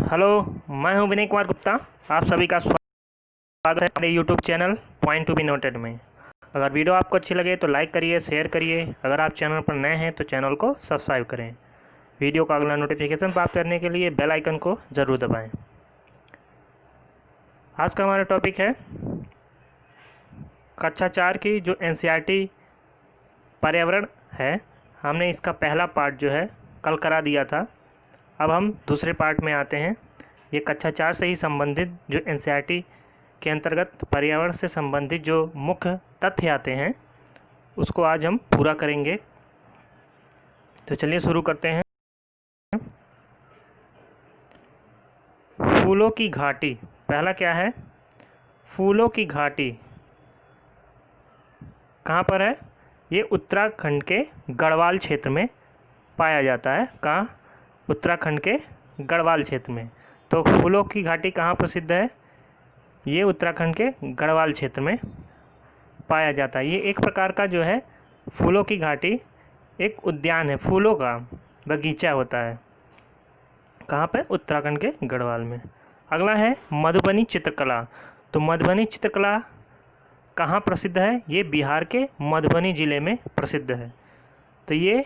Hello. मैं हूं विनय कुमार गुप्ता। आप सभी का स्वागत है हमारे YouTube channel point to be noted में। अगर वीडियो आपको अच्छी लगे तो लाइक करिए, शेयर करिए। अगर आप चैनल पर नए हैं तो चैनल को सब्सक्राइब करें। वीडियो का अगला नोटिफिकेशन प्राप्त करने के लिए बेल आइकन को ज़रूर दबाएं। आज का हमारा टॉपिक है कक्षा 4 की जो एनसीईआरटी पर्यावरण है। हमने इसका पहला पार्ट जो है कल करा दिया था। अब हम दूसरे पार्ट में आते हैं। ये कक्षा 4 से ही संबंधित जो एनसीईआरटी के अंतर्गत पर्यावरण से संबंधित जो मुख्य तथ्य आते हैं उसको आज हम पूरा करेंगे। तो चलिए शुरू करते हैं। फूलों की घाटी, पहला क्या है? फूलों की घाटी कहाँ पर है? ये उत्तराखंड के गढ़वाल क्षेत्र में पाया जाता है। कहाँ? उत्तराखंड के गढ़वाल क्षेत्र में। तो फूलों की घाटी कहाँ प्रसिद्ध है? ये उत्तराखंड के गढ़वाल क्षेत्र में पाया जाता है। ये एक प्रकार का जो है फूलों की घाटी एक उद्यान है, फूलों का बगीचा होता है। कहाँ पे? उत्तराखंड के गढ़वाल में। अगला है मधुबनी चित्रकला। तो मधुबनी चित्रकला कहाँ प्रसिद्ध है? ये बिहार के मधुबनी ज़िले में प्रसिद्ध है। तो ये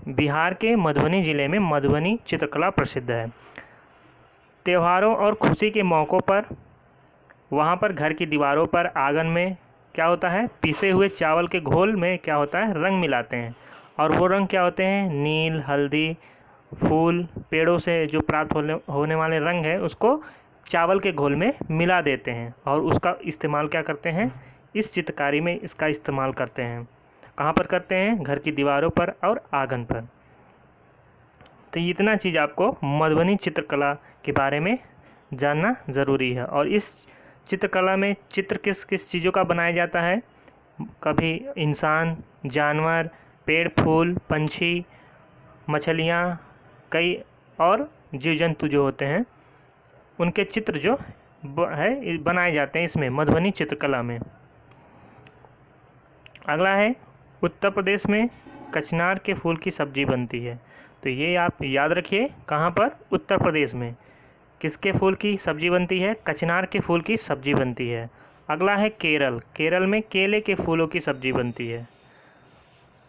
बिहार के मधुबनी ज़िले में मधुबनी चित्रकला प्रसिद्ध है। त्योहारों और खुशी के मौक़ों पर वहाँ पर घर की दीवारों पर, आंगन में क्या होता है? पीसे हुए चावल के घोल में क्या होता है? रंग मिलाते हैं। और वो रंग क्या होते हैं? नील, हल्दी, फूल, पेड़ों से जो प्राप्त होने वाले रंग है उसको चावल के घोल में मिला देते हैं और उसका इस्तेमाल क्या करते हैं? इस चित्रकारी में इसका इस्तेमाल करते हैं। कहाँ पर करते हैं? घर की दीवारों पर और आंगन पर। तो इतना चीज़ आपको मधुबनी चित्रकला के बारे में जानना ज़रूरी है। और इस चित्रकला में चित्र किस किस चीज़ों का बनाया जाता है? कभी इंसान, जानवर, पेड़, फूल, पंछी, मछलियाँ, कई और जीव जंतु जो होते हैं उनके चित्र जो है बनाए जाते हैं इसमें मधुबनी चित्रकला में। अगला है उत्तर प्रदेश में कचनार के फूल की सब्जी बनती है। तो ये आप याद रखिए, कहाँ पर? उत्तर प्रदेश में किसके फूल की सब्जी बनती है? कचनार के फूल की सब्जी बनती है। अगला है केरल, केरल में केले के फूलों की सब्जी बनती है।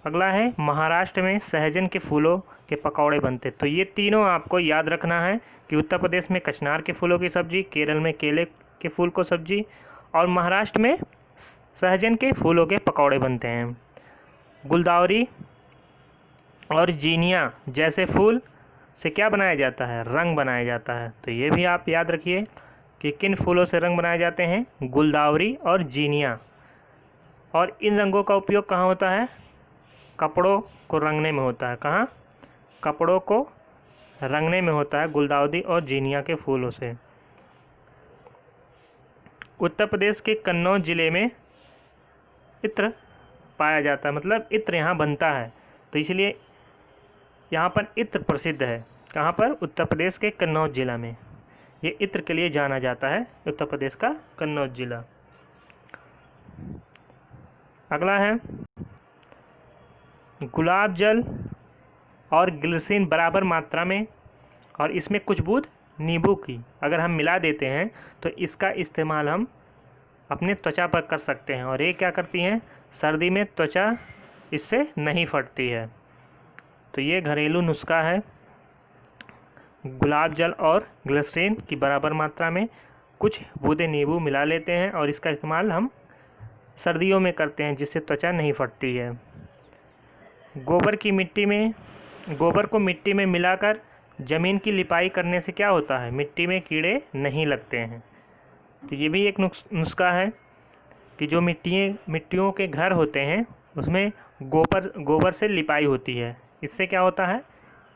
अगला है महाराष्ट्र में सहजन के फूलों के पकौड़े बनते। तो ये तीनों आपको याद रखना है कि उत्तर प्रदेश में कचनार के फूलों की सब्जी, केरल में केले के फूल को सब्जी और महाराष्ट्र में सहजन के फूलों के पकौड़े बनते हैं। गुलदावरी और जीनिया जैसे फूल से क्या बनाया जाता है? रंग बनाया जाता है। तो ये भी आप याद रखिए कि किन फूलों से रंग बनाए जाते हैं? गुलदावरी और जीनिया। और इन रंगों का उपयोग कहाँ होता है? कपड़ों को रंगने में होता है। कहाँ? कपड़ों को रंगने में होता है गुलदाउदी और जीनिया के फूलों से। उत्तर प्रदेश के कन्नौज जिले में इत्र पाया जाता है, मतलब इत्र यहाँ बनता है। तो इसलिए यहाँ पर इत्र प्रसिद्ध है। कहाँ पर? उत्तर प्रदेश के कन्नौज जिला में ये इत्र के लिए जाना जाता है, उत्तर प्रदेश का कन्नौज जिला। अगला है गुलाब जल और ग्लिसरीन बराबर मात्रा में और इसमें कुछ बूंद नींबू की अगर हम मिला देते हैं तो इसका इस्तेमाल हम अपने त्वचा पर कर सकते हैं। और ये क्या करती हैं? सर्दी में त्वचा इससे नहीं फटती है। तो ये घरेलू नुस्खा है। गुलाब जल और ग्लिसरीन की बराबर मात्रा में कुछ बूंदे नींबू मिला लेते हैं और इसका इस्तेमाल हम सर्दियों में करते हैं जिससे त्वचा नहीं फटती है। गोबर को मिट्टी में मिलाकर ज़मीन की लिपाई करने से क्या होता है? मिट्टी में कीड़े नहीं लगते हैं। तो ये भी एक नुस्खा है कि जो मिट्टियों के घर होते हैं उसमें गोबर से लिपाई होती है। इससे क्या होता है?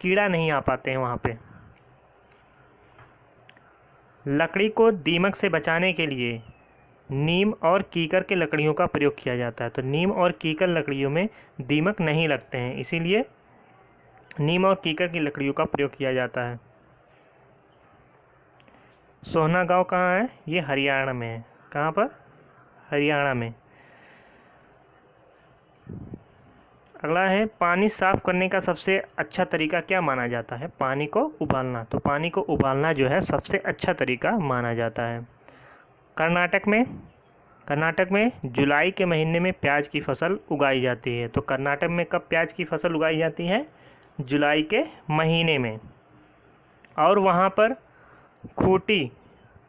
कीड़ा नहीं आ पाते हैं वहाँ पे। लकड़ी को दीमक से बचाने के लिए नीम और कीकर के लकड़ियों का प्रयोग किया जाता है। तो नीम और कीकर लकड़ियों में दीमक नहीं लगते हैं, इसीलिए नीम और कीकर की लकड़ियों का प्रयोग किया जाता है। सोहना गांव कहाँ है? ये हरियाणा में है। कहाँ पर? हरियाणा में। अगला है पानी साफ़ करने का सबसे अच्छा तरीका क्या माना जाता है? पानी को उबालना। तो पानी को उबालना जो है सबसे अच्छा तरीका माना जाता है। कर्नाटक में जुलाई के महीने में प्याज की फसल उगाई जाती है। तो कर्नाटक में कब प्याज की फसल उगाई जाती है? जुलाई के महीने में। और वहाँ पर खूंटी,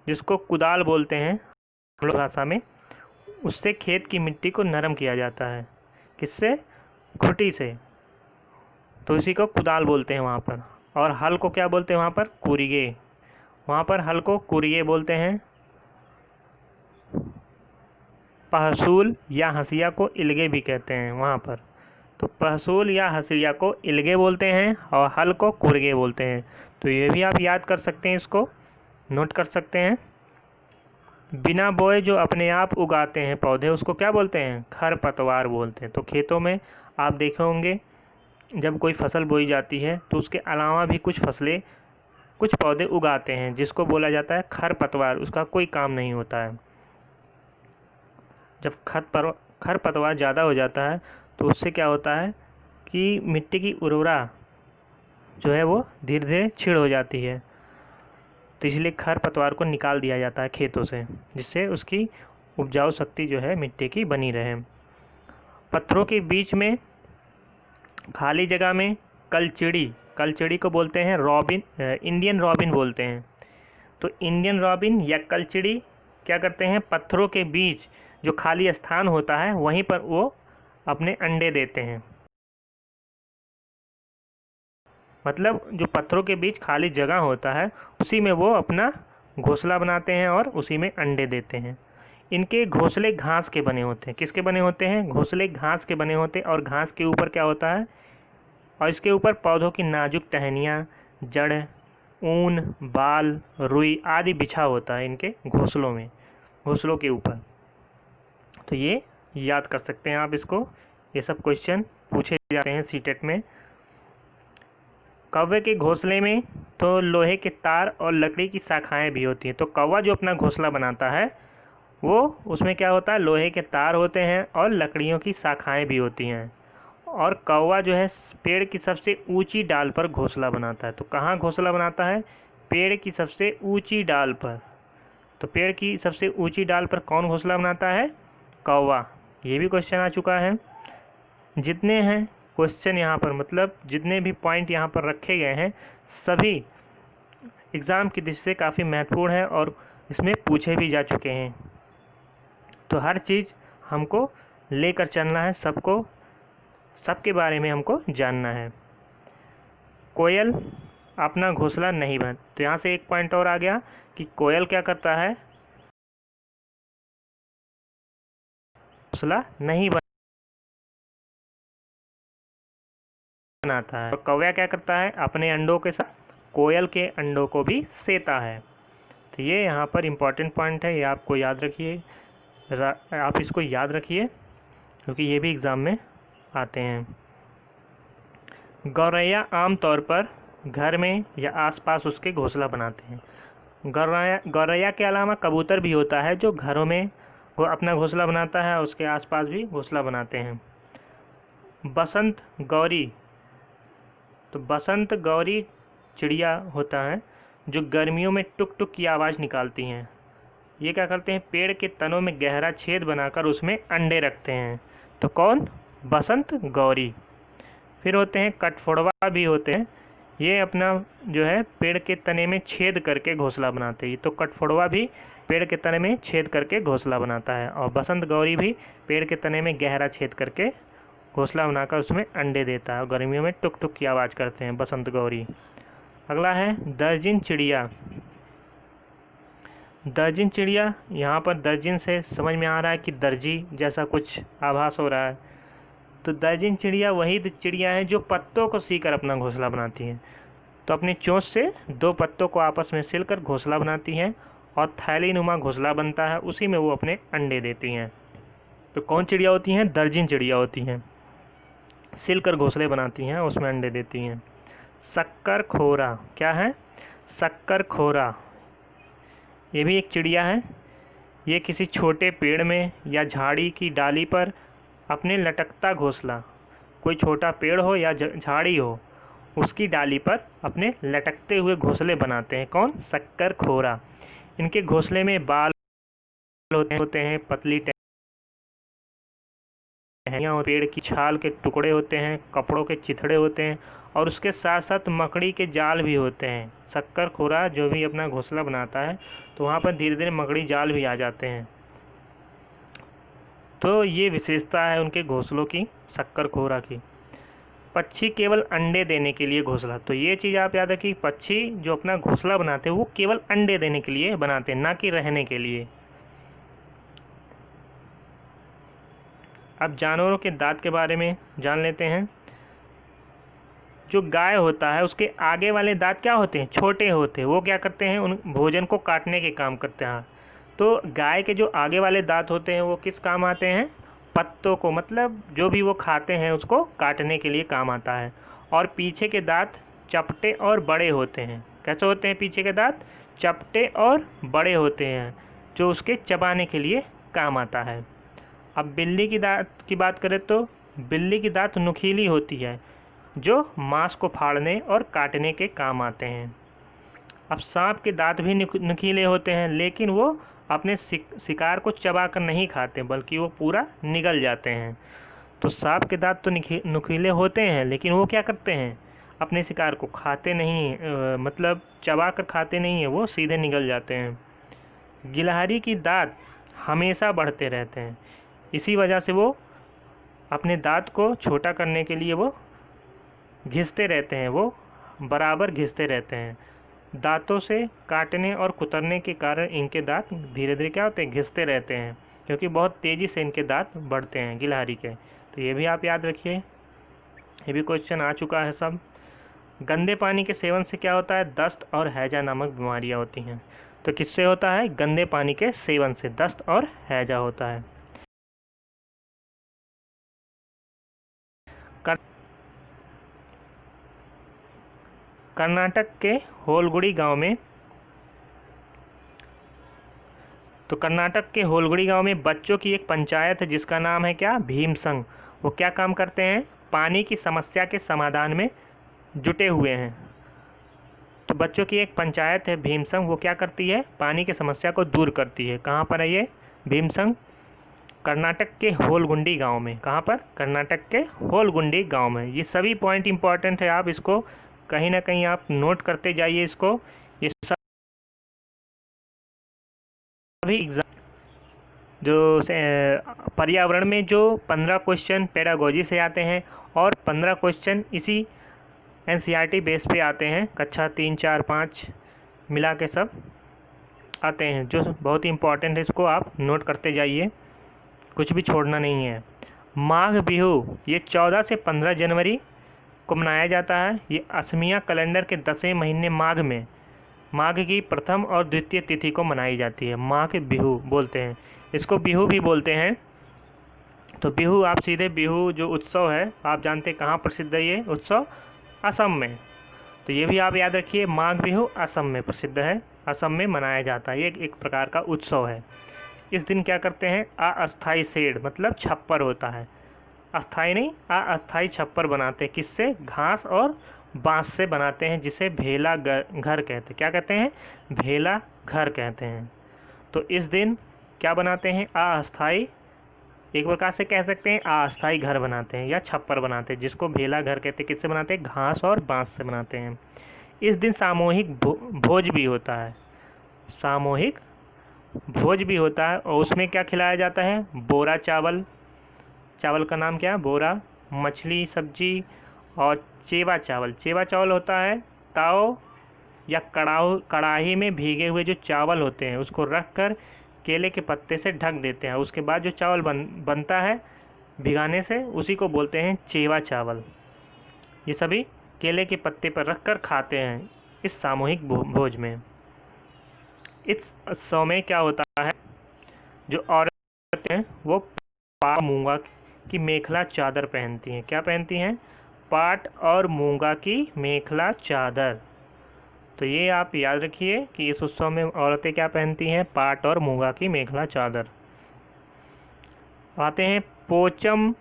जिसको कुदाल बोलते हैं हम लोग भाषा में, उससे खेत की मिट्टी को नरम किया जाता है। किससे? खूंटी से। तो इसी को कुदाल बोलते हैं वहाँ पर। और हल को क्या बोलते हैं वहाँ पर? कुरिगे। वहाँ पर हल को कुरिगे बोलते हैं। पहसूल या हंसिया को इल्गे भी कहते हैं वहाँ पर। तो पहसूल या हंसिया को इल्गे बोलते हैं और हल को कुरिगे बोलते हैं। तो ये भी आप याद कर सकते हैं, इसको नोट कर सकते हैं। बिना बोए जो अपने आप उगाते हैं पौधे, उसको क्या बोलते हैं? खरपतवार बोलते हैं। तो खेतों में आप देखे होंगे जब कोई फसल बोई जाती है तो उसके अलावा भी कुछ पौधे उगाते हैं, जिसको बोला जाता है खरपतवार। उसका कोई काम नहीं होता है। जब खरपतवार ज़्यादा हो जाता है तो उससे क्या होता है कि मिट्टी की उर्वरा जो है वो धीरे धीरे क्षीण हो जाती है। तो इसलिए खरपतवार को निकाल दिया जाता है खेतों से, जिससे उसकी उपजाऊ शक्ति जो है मिट्टी की बनी रहे। पत्थरों के बीच में खाली जगह में कलचिड़ी को बोलते हैं इंडियन रॉबिन बोलते हैं। तो इंडियन रॉबिन या कलचिड़ी क्या करते हैं? पत्थरों के बीच जो खाली स्थान होता है वहीं पर वो अपने अंडे देते हैं। मतलब जो पत्थरों के बीच खाली जगह होता है उसी में वो अपना घोंसला बनाते हैं और उसी में अंडे देते हैं। इनके घोंसले घास के बने होते हैं। किसके बने होते हैं? घोंसले घास के बने होते हैं। और घास के ऊपर क्या होता है? और इसके ऊपर पौधों की नाजुक टहनियाँ, जड़, ऊन, बाल, रुई आदि बिछा होता है इनके घोंसलों के ऊपर। तो ये याद कर सकते हैं आप इसको। ये सब क्वेश्चन पूछे जाते हैं सीटेट में। कौवे के घोंसले में तो लोहे के तार और लकड़ी की शाखाएं भी होती हैं। तो कौवा जो अपना घोंसला बनाता है वो उसमें क्या होता है? लोहे के तार होते हैं और लकड़ियों की शाखाएं भी होती हैं। और कौवा जो है पेड़ की सबसे ऊंची डाल पर घोंसला बनाता है। तो कहाँ घोंसला बनाता है? पेड़ की सबसे ऊंची डाल पर। तो पेड़ की सबसे ऊंची डाल पर कौन घोंसला बनाता है? कौवा। ये भी क्वेश्चन आ चुका है। जितने हैं क्वेश्चन यहाँ पर, मतलब जितने भी पॉइंट यहाँ पर रखे गए हैं सभी एग्ज़ाम की दृष्टि से काफ़ी महत्वपूर्ण है और इसमें पूछे भी जा चुके हैं। तो हर चीज़ हमको लेकर चलना है, सबके बारे में हमको जानना है। कोयल अपना घोंसला नहीं बना। तो यहाँ से एक पॉइंट और आ गया कि कोयल क्या करता है? घोंसला नहीं बनाता है। और कौवा क्या करता है? अपने अंडों के साथ कोयल के अंडों को भी सेता है। तो ये यहाँ पर इम्पॉर्टेंट पॉइंट है, ये आपको याद रखिए। आप इसको याद रखिए क्योंकि ये भी एग्ज़ाम में आते हैं। गौरैया आमतौर पर घर में या आसपास उसके घोंसला बनाते हैं। गौरैया के अलावा कबूतर भी होता है जो घरों में वो अपना घोंसला बनाता है और उसके आसपास भी घोंसला बनाते हैं। बसंत गौरी, तो बसंत गौरी चिड़िया होता है जो गर्मियों में टुक टुक की आवाज़ निकालती हैं। ये क्या करते हैं? पेड़ के तनों में गहरा छेद बनाकर उसमें अंडे रखते हैं। तो कौन? बसंत गौरी। फिर होते हैं कठफोड़वा भी होते हैं। ये अपना जो है पेड़ के तने में छेद करके घोंसला बनाते हैं। तो कठफोड़वा भी पेड़ के तने में छेद करके घोंसला बनाता है और बसंत गौरी भी पेड़ के तने में गहरा छेद करके घोंसला बनाकर उसमें अंडे देता है और गर्मियों में टुक टुक की आवाज़ करते हैं बसंत गौरी। अगला है दर्जिन चिड़िया। दर्जिन चिड़िया, यहाँ पर दर्जिन से समझ में आ रहा है कि दर्जी जैसा कुछ आभास हो रहा है। तो दर्जिन चिड़िया वही चिड़िया है जो पत्तों को सीकर अपना घोंसला बनाती हैं। तो अपनी चोंच से दो पत्तों को आपस में सिलकर घोंसला बनाती हैं और थैली नुमा घोंसला बनता है, उसी में वो अपने अंडे देती हैं। तो कौन चिड़िया होती हैं? दर्जिन चिड़िया होती हैं, सिलकर घोंसले बनाती हैं, उसमें अंडे देती हैं। शक्कर खोरा क्या है? शक्कर खोरा ये भी एक चिड़िया है। ये किसी छोटे पेड़ में या झाड़ी की डाली पर अपने लटकता घोंसला कोई छोटा पेड़ हो या झाड़ी हो, उसकी डाली पर अपने लटकते हुए घोंसले बनाते हैं। कौन? शक्करखोरा। इनके घोंसले में बाल होते हैं, पतली टहनियाँ और पेड़ की छाल के टुकड़े होते हैं, कपड़ों के चिथड़े होते हैं और उसके साथ साथ मकड़ी के जाल भी होते हैं। शक्करखोरा जो भी अपना घोंसला बनाता है तो वहाँ पर धीरे धीरे मकड़ी जाल भी आ जाते हैं। तो ये विशेषता है उनके घोंसलों की, शक्करखोरा की। पक्षी केवल अंडे देने के लिए घोंसला, तो ये चीज़ आप याद रखिए, पक्षी जो अपना घोंसला बनाते हैं वो केवल अंडे देने के लिए बनाते हैं, ना कि रहने के लिए। अब जानवरों के दांत के बारे में जान लेते हैं। जो गाय होता है उसके आगे वाले दांत क्या होते हैं? छोटे होते हैं। वो क्या करते हैं? उन भोजन को काटने के काम करते हैं। तो गाय के जो आगे वाले दांत होते हैं वो किस काम आते हैं? पत्तों को, मतलब जो भी वो खाते हैं उसको काटने के लिए काम आता है। और पीछे के दांत चपटे और बड़े होते हैं। कैसे होते हैं पीछे के दांत? चपटे और बड़े होते हैं, जो उसके चबाने के लिए काम आता है। अब बिल्ली की दांत की बात करें तो बिल्ली की दांत नुकीली होती है, जो मांस को फाड़ने और काटने के काम आते हैं। अब सांप के दांत भी नुकीले होते हैं, लेकिन वो अपने शिकार को चबा कर नहीं खाते, बल्कि वो पूरा निगल जाते हैं। तो सांप के दांत तो नुकीले होते हैं, लेकिन वो क्या करते हैं? अपने शिकार को खाते नहीं, मतलब चबा कर खाते नहीं है, वो सीधे निगल जाते हैं। गिलहरी की दांत हमेशा बढ़ते रहते हैं, इसी वजह से वो अपने दांत को छोटा करने के लिए वो घिसते रहते हैं, वो बराबर घिसते रहते हैं। दांतों से काटने और कुतरने के कारण इनके दांत धीरे धीरे क्या होते हैं? घिसते रहते हैं, क्योंकि बहुत तेज़ी से इनके दांत बढ़ते हैं गिलहरी के। तो ये भी आप याद रखिए, ये भी क्वेश्चन आ चुका है सब। गंदे पानी के सेवन से क्या होता है? दस्त और हैजा नामक बीमारियां होती हैं। तो किससे होता है? गंदे पानी के सेवन से दस्त और हैजा होता है। कर्नाटक के होलगुड़ी गांव में कर्नाटक के होलगुड़ी गांव में बच्चों की एक पंचायत है जिसका नाम है क्या? भीम संघ। वो क्या काम करते हैं? पानी की समस्या के समाधान में जुटे हुए हैं। तो बच्चों की एक पंचायत है भीम संघ, वो क्या करती है? पानी की समस्या को दूर करती है। कहाँ पर है ये भीम संघ? कर्नाटक के होलगुंडी गांव में। कहाँ पर? कर्नाटक के होलगुंडी गांव में। ये सभी पॉइंट इंपॉर्टेंट है, आप इसको कहीं ना कहीं आप नोट करते जाइए इसको। ये सभी एग्जाम जो पर्यावरण में जो 15 क्वेश्चन पेडागोजी से आते हैं और 15 क्वेश्चन इसी एनसीईआरटी बेस पे आते हैं, कक्षा 3, 4, 5 मिला के सब आते हैं, जो बहुत ही इंपॉर्टेंट है। इसको आप नोट करते जाइए, कुछ भी छोड़ना नहीं है। माघ बिहू ये 14 से 15 जनवरी को मनाया जाता है। ये असमिया कैलेंडर के 10वें महीने माघ की प्रथम और द्वितीय तिथि को मनाई जाती है। माघ बिहू बोलते हैं इसको, बिहू भी बोलते हैं। तो बिहू आप सीधे बिहू जो उत्सव है आप जानते हैं कहाँ प्रसिद्ध है ये उत्सव? असम में। तो ये भी आप याद रखिए, माघ बिहू असम में प्रसिद्ध है, असम में मनाया जाता है। ये एक प्रकार का उत्सव है। इस दिन क्या करते हैं? अस्थाई शेड मतलब छप्पर होता है, अस्थाई नहीं, अस्थाई छप्पर बनाते हैं। किससे? घास और बांस से बनाते हैं, जिसे भेला घर कहते हैं। क्या कहते हैं? भेला घर कहते हैं। तो इस दिन क्या बनाते हैं? अस्थाई, एक प्रकार से कह सकते हैं अस्थाई घर बनाते हैं या छप्पर बनाते हैं, जिसको भेला घर कहते हैं। किससे बनाते हैं? घास और बांस से बनाते हैं। इस दिन सामूहिक भोज भी होता है, सामूहिक भोज भी होता है। और उसमें क्या खिलाया जाता है? बोरा चावल, चावल का नाम क्या है? बोरा, मछली सब्जी और चेवा चावल। चेवा चावल होता है ताव या कड़ाही में भीगे हुए जो चावल होते हैं उसको रख कर केले के पत्ते से ढक देते हैं। उसके बाद जो चावल बनता है भिगाने से, उसी को बोलते हैं चेवा चावल। ये सभी केले के पत्ते पर रख कर खाते हैं इस सामूहिक भोज में। इस उत्सव में क्या होता है? जो औरतें हैं वो पाट मूंगा की मेखला चादर पहनती हैं। क्या पहनती हैं? पाट और मूंगा की मेखला चादर। तो ये आप याद रखिए कि इस उत्सव में औरतें क्या पहनती हैं? पाट और मूंगा की मेखला चादर। आते हैं पोचम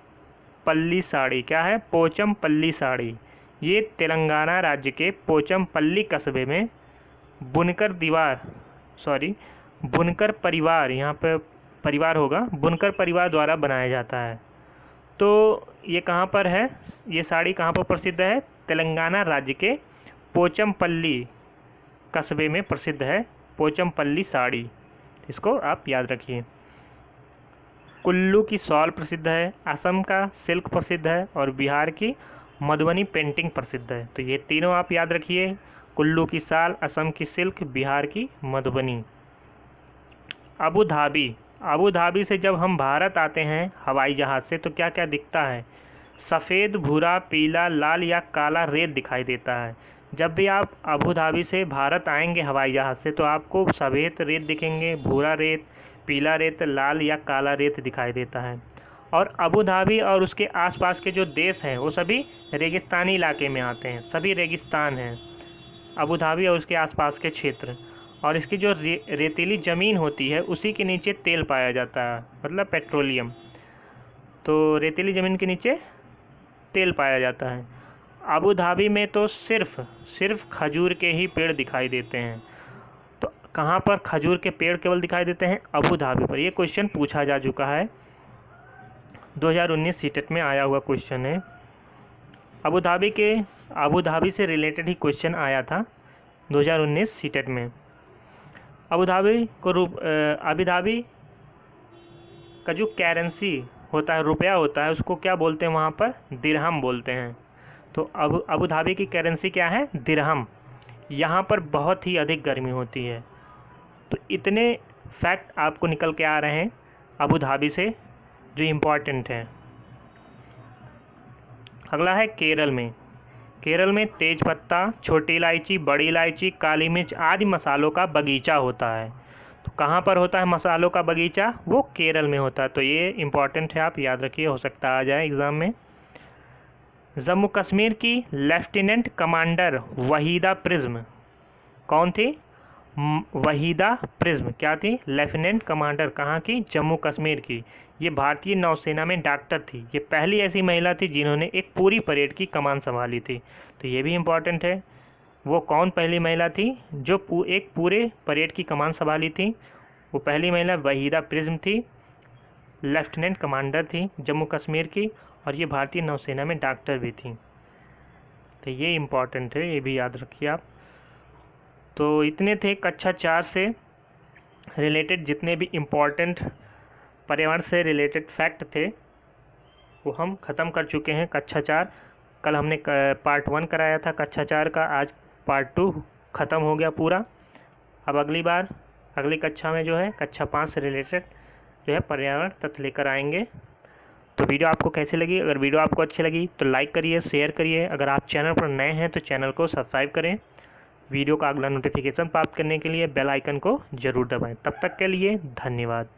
पल्ली साड़ी क्या है? पोचमपल्ली साड़ी। ये तेलंगाना राज्य के पोचमपल्ली कस्बे में बुनकर परिवार, यहाँ पे परिवार होगा, बुनकर परिवार द्वारा बनाया जाता है। तो ये कहाँ पर है? ये साड़ी कहाँ पर प्रसिद्ध है? तेलंगाना राज्य के पोचमपल्ली कस्बे में प्रसिद्ध है पोचमपल्ली साड़ी। इसको आप याद रखिए। कुल्लू की शॉल प्रसिद्ध है, असम का सिल्क प्रसिद्ध है और बिहार की मधुबनी पेंटिंग प्रसिद्ध है। तो ये तीनों आप याद रखिए, कुल्लू की शॉल, असम की सिल्क, बिहार की मधुबनी। अबू धाबी से जब हम भारत आते हैं हवाई जहाज़ से तो क्या क्या दिखता है? सफ़ेद, भूरा, पीला, लाल या काला रेत दिखाई देता है। जब भी आप अबू धाबी से भारत आएंगे हवाई जहाज़ से तो आपको सफ़ेद रेत दिखेंगे, भूरा रेत, पीला रेत, लाल या काला रेत दिखाई देता है। और अबू धाबी और उसके आसपास के जो देश हैं वो सभी रेगिस्तानी इलाके में आते हैं, सभी रेगिस्तान हैं अबू धाबी और उसके आसपास के क्षेत्र। और इसकी जो रेतीली ज़मीन होती है उसी के नीचे तेल पाया जाता है, मतलब पेट्रोलियम। तो रेतीली ज़मीन के नीचे तेल पाया जाता है। अबू धाबी में तो सिर्फ खजूर के ही पेड़ दिखाई देते हैं। तो कहाँ पर खजूर के पेड़ केवल दिखाई देते हैं? अबू धाबी पर। ये क्वेश्चन पूछा जा चुका है, 2019 सीटेट में आया हुआ क्वेश्चन है। अबू धाबी से रिलेटेड ही क्वेश्चन आया था 2019 सीटेट में। अबू धाबी का जो करेंसी होता है, रुपया होता है, उसको क्या बोलते हैं? वहाँ पर दिरहम बोलते हैं। तो अबू धाबी की करेंसी क्या है? दिरहम। यहाँ पर बहुत ही अधिक गर्मी होती है। तो इतने फैक्ट आपको निकल के आ रहे हैं अबू धाबी से जो इम्पॉर्टेंट है। अगला है केरल में तेज़पत्ता, छोटी इलायची, बड़ी इलायची, काली मिर्च आदि मसालों का बगीचा होता है। तो कहाँ पर होता है मसालों का बगीचा? वो केरल में होता है। तो ये इम्पॉर्टेंट है, आप याद रखिए, हो सकता आ जाए एग्ज़ाम में। जम्मू कश्मीर की लेफ्टिनेंट कमांडर वहीदा प्रिज्म कौन थी? वहीदा प्रिज्म क्या थी? Lieutenant commander. कहाँ की? जम्मू कश्मीर की। ये भारतीय नौसेना में डॉक्टर थी। ये पहली ऐसी महिला थी जिन्होंने एक पूरी परेड की कमान संभाली थी। तो ये भी इम्पॉर्टेंट है। वो कौन पहली महिला थी जो एक पूरे परेड की कमान संभाली थी? वो पहली महिला वहीदा प्रिज्म थी, लेफ्टिनेंट कमांडर थी जम्मू कश्मीर की, और ये भारतीय नौसेना में डॉक्टर भी थी। तो ये इम्पॉर्टेंट है, ये भी याद रखिए आप। तो इतने थे कक्षा 4 से रिलेटेड जितने भी इम्पॉर्टेंट पर्यावरण से रिलेटेड फैक्ट थे वो हम ख़त्म कर चुके हैं कक्षा 4। कल हमने पार्ट 1 कराया था कक्षा 4 का, आज पार्ट 2 ख़त्म हो गया पूरा। अब अगली कक्षा में जो है कक्षा 5 से रिलेटेड जो है पर्यावरण तथ्य लेकर आएंगे। तो वीडियो आपको कैसी लगी? अगर वीडियो आपको अच्छी लगी तो लाइक करिए, शेयर करिए। अगर आप चैनल पर नए हैं तो चैनल को सब्सक्राइब करें। वीडियो का अगला नोटिफिकेशन प्राप्त करने के लिए बेल आइकन को ज़रूर दबाएं। तब तक के लिए धन्यवाद।